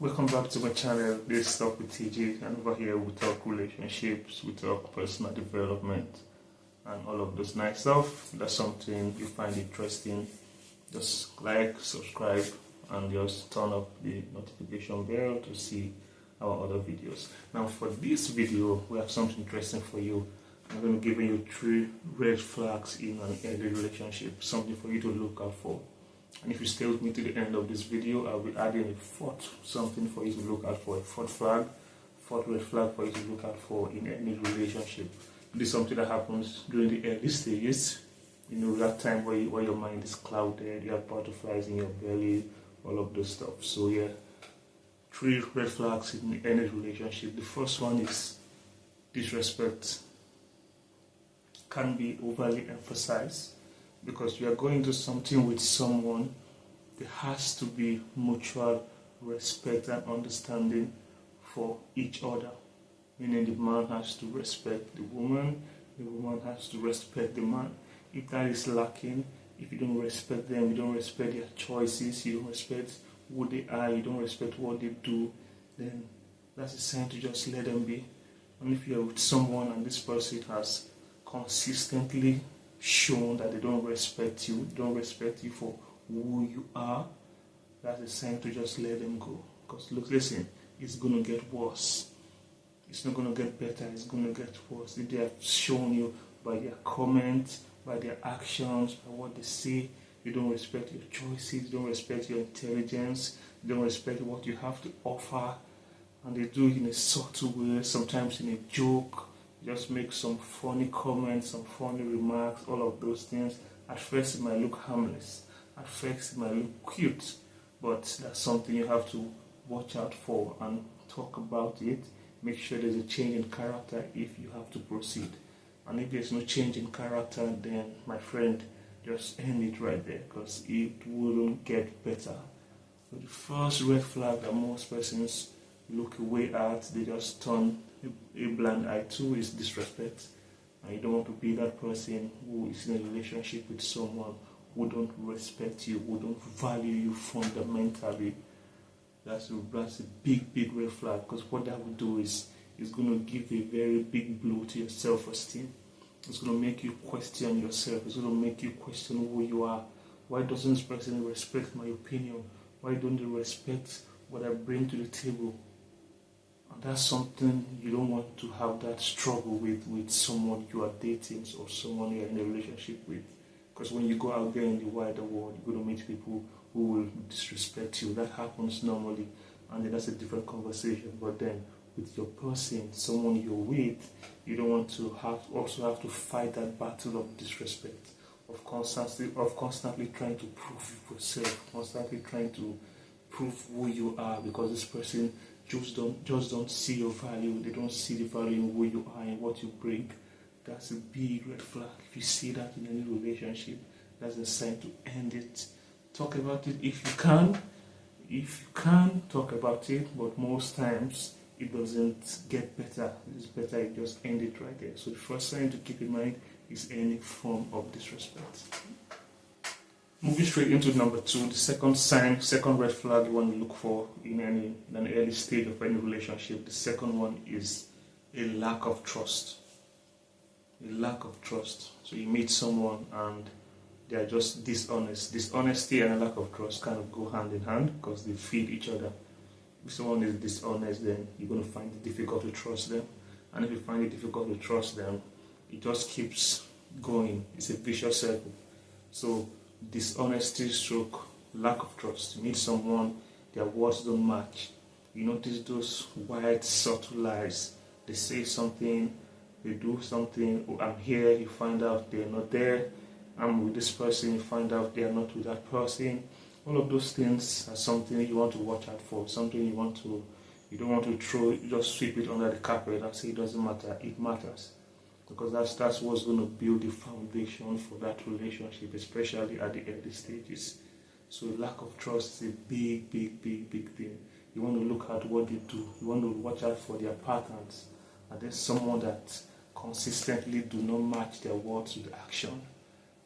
Welcome back to my channel. This is Talk with TJ, and over here we talk relationships, we talk personal development, and all of those nice stuff. If that's something you find interesting, just like, subscribe, and just turn up the notification bell to see our other videos. Now, for this video, we have something interesting for you. I'm going to give you 3 red flags in an early relationship, something for you to look out for. And if you stay with me to the end of this video, I'll be adding a 4th something for you to look out for, a 4th red flag for you to look out for in any relationship. This is something that happens during the early stages. You know, that time where your mind is clouded, you have butterflies in your belly, all of those stuff. So yeah, 3 red flags in any relationship. The first one is disrespect. Can be overly emphasized. Because you are going to something with someone, there has to be mutual respect and understanding for each other. Meaning the man has to respect the woman has to respect the man. If that is lacking, if you don't respect them, you don't respect their choices, you don't respect who they are, you don't respect what they do, then that's a sign to just let them be. And if you're with someone and this person has consistently shown that they don't respect you for who you are, that's a sign to just let them go. Because look, listen, it's going to get worse. It's not going to get better, it's going to get worse. If they have shown you by their comments, by their actions, by what they say, you don't respect your choices, you don't respect your intelligence, you don't respect what you have to offer, and they do it in a subtle way, sometimes in a joke, just make some funny comments, some funny remarks, all of those things. At first it might look harmless, at first it might look cute, but that's something you have to watch out for and talk about it. Make sure there's a change in character if you have to proceed. And if there's no change in character, then my friend, just end it right there, because it wouldn't get better. So the first red flag that most persons look away at, they just turn a blind eye to, is disrespect. And you don't want to be that person who is in a relationship with someone who don't respect you, who don't value you fundamentally. That's a big red flag, because what that will do is it's going to give a very big blow to your self-esteem. It's going to make you question yourself. It's going to make you question who you are. Why doesn't this person respect my opinion? Why don't they respect what I bring to the table? And that's something you don't want to have that struggle with someone you are dating or someone you're in a relationship with. Because when you go out there in the wider world, you're going to meet people who will disrespect you. That happens normally, and then that's a different conversation. But then with your person, someone you're with, you don't want to also have to fight that battle of disrespect, of constantly trying to prove yourself, constantly trying to prove who you are, because this person just don't see your value. They don't see the value in who you are and what you bring. That's a big red flag. If you see that in any relationship, that's a sign to end it. Talk about it if you can. If you can, talk about it, but most times it doesn't get better. It's better you just end it right there. So the first sign to keep in mind is any form of disrespect. Moving straight into number 2, the second red flag you want to look for in an early stage of any relationship. The second one is a lack of trust. A lack of trust. So you meet someone and they are just dishonest. Dishonesty and a lack of trust kind of go hand in hand, because they feed each other. If someone is dishonest, then you're going to find it difficult to trust them. And if you find it difficult to trust them, it just keeps going. It's a vicious circle. So dishonesty stroke lack of trust. You meet someone, their words don't match. You notice those white subtle lies. They say something, they do something. Oh, I'm here, you find out they're not there. I'm with this person, you find out they're not with that person. All of those things are something you want to watch out for, something you don't want to throw, just sweep it under the carpet and say it doesn't matter. It matters, because that's what's going to build the foundation for that relationship, especially at the early stages. So lack of trust is a big thing. You want to look at what they do. You want to watch out for their patterns. And there's someone that consistently do not match their words with action.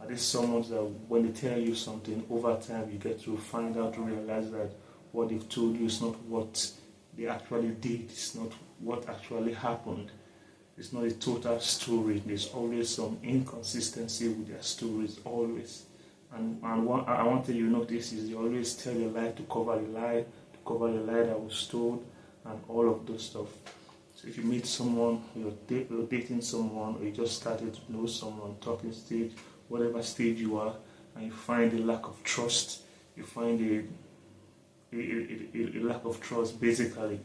And there's someone that when they tell you something, over time you get to find out, to realize that what they've told you, it's not what they actually did, it's not what actually happened. It's not a total story. There's always some inconsistency with their stories, always. And I want you to notice is they always tell a lie to cover the lie, that was told, and all of those stuff. So if you meet someone, you're dating someone, or you just started to know someone, talking stage, whatever stage you are, and you find a lack of trust, you find a lack of trust, basically,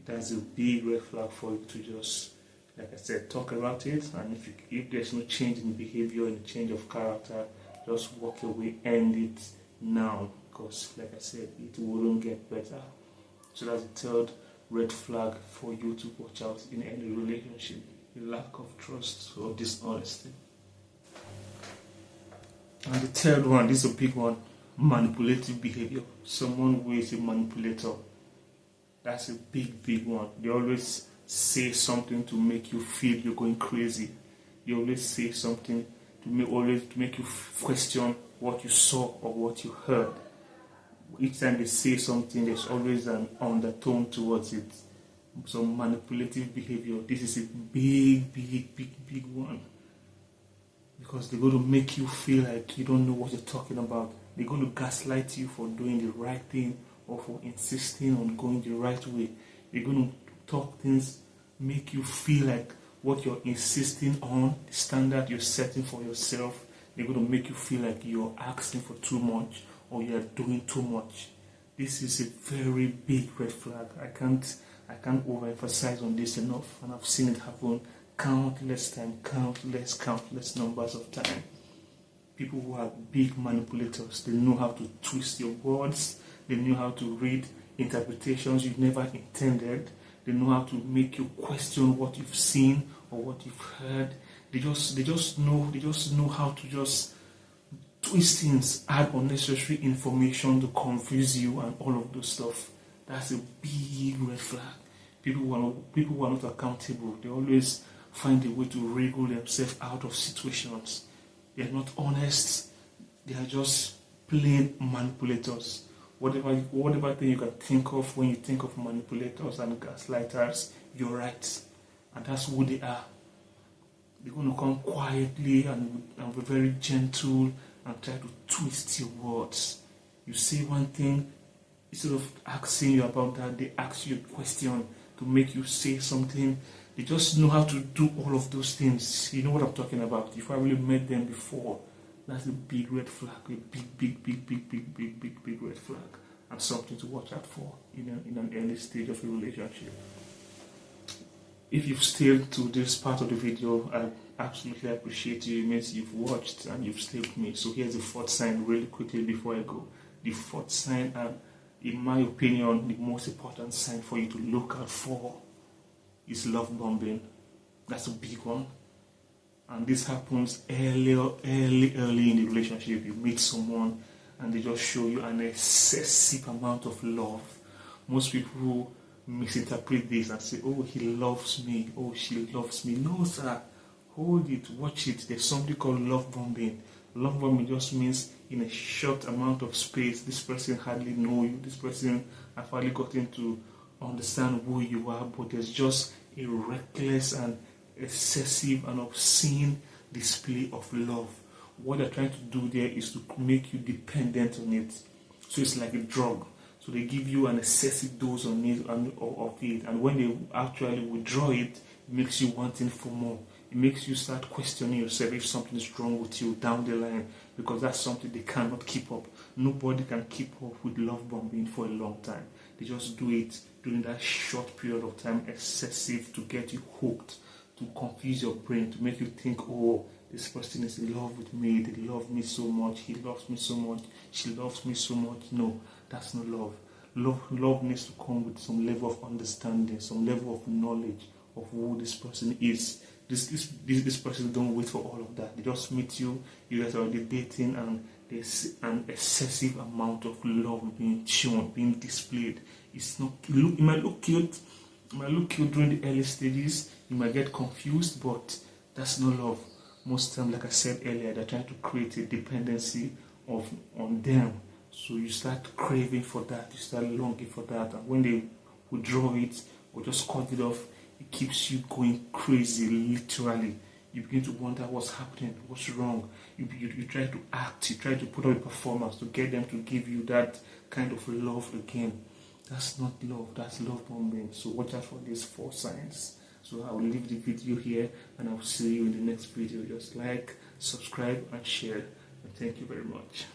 that's a big red flag for you to just, like I said, talk about it. And if there's no change in behavior and change of character, just walk away, end it now, because like I said, it wouldn't get better. So that's the third red flag for you to watch out in any relationship: a lack of trust or dishonesty. And the third one, this is a big one: manipulative behavior. Someone who is a manipulator. That's a big one. They always say something to make you feel you're going crazy. They always say something to make you question what you saw or what you heard. Each time they say something, there's always an undertone towards it. So manipulative behavior, this is a big one. Because they're going to make you feel like you don't know what you're talking about. They're going to gaslight you for doing the right thing or for insisting on going the right way. They're going to talk things, make you feel like what you're insisting on, the standard you're setting for yourself, they're going to make you feel like you're asking for too much or you're doing too much. This is a very big red flag. I can't overemphasize on this enough, and I've seen it happen countless times, countless numbers of time. People who are big manipulators, they know how to twist your words, they know how to read interpretations you never intended, they know how to make you question what you've seen or what you've heard. They just know how to just twist things, add unnecessary information to confuse you and all of those stuff. That's a big red flag. People who are not accountable, they always find a way to wriggle themselves out of situations. They are not honest. They are just plain manipulators. Whatever thing you can think of when you think of manipulators and gaslighters, you're right. And that's who they are. They're going to come quietly and be very gentle and try to twist your words. You say one thing, instead of asking you about that, they ask you a question to make you say something. They just know how to do all of those things. You know what I'm talking about. If I really met them before, that's a big red flag, a big red flag, and something to watch out for in an early stage of a relationship. If you've stayed to this part of the video, I absolutely appreciate you. It means you've watched and you've stayed with me. So here's the fourth sign really quickly before I go. The fourth sign, and in my opinion, the most important sign for you to look out for is love bombing. That's a big one. And this happens early in the relationship. You meet someone and they just show you an excessive amount of love. Most people misinterpret this and say, oh, he loves me, oh, she loves me. No, sir, hold it, watch it. There's something called love bombing. Love bombing just means in a short amount of space, this person hardly know you, this person have hardly gotten to understand who you are, but there's just a reckless and excessive and obscene display of love. What they're trying to do there is to make you dependent on it. So it's like a drug. So they give you an excessive dose on it, of it, and when they actually withdraw it, it makes you wanting for more. It makes you start questioning yourself if something is wrong with you down the line, because that's something they cannot keep up. Nobody can keep up with love bombing for a long time. They just do it during that short period of time, excessive, to get you hooked, to confuse your brain, to make you think, oh, this person is in love with me, they love me so much, he loves me so much, she loves me so much. No, that's not love. Love needs to come with some level of understanding, some level of knowledge of who this person is. This person don't wait for all of that. They just meet you, you guys are dating, and there's an excessive amount of love being shown, being displayed. It might look cute. It might look cute during the early stages. You might get confused, but that's not love. Most times, like I said earlier, they're trying to create a dependency on them, So you start craving for that, you start longing for that, and when they withdraw it or just cut it off, it keeps you going crazy, literally. You begin to wonder what's happening, what's wrong. You try to act, you try to put up a performance to get them to give you that kind of love again. That's not love, that's love bombing. So watch out for these 4 signs. So I will leave the video here, and I will see you in the next video. Just like, subscribe, and share. And thank you very much.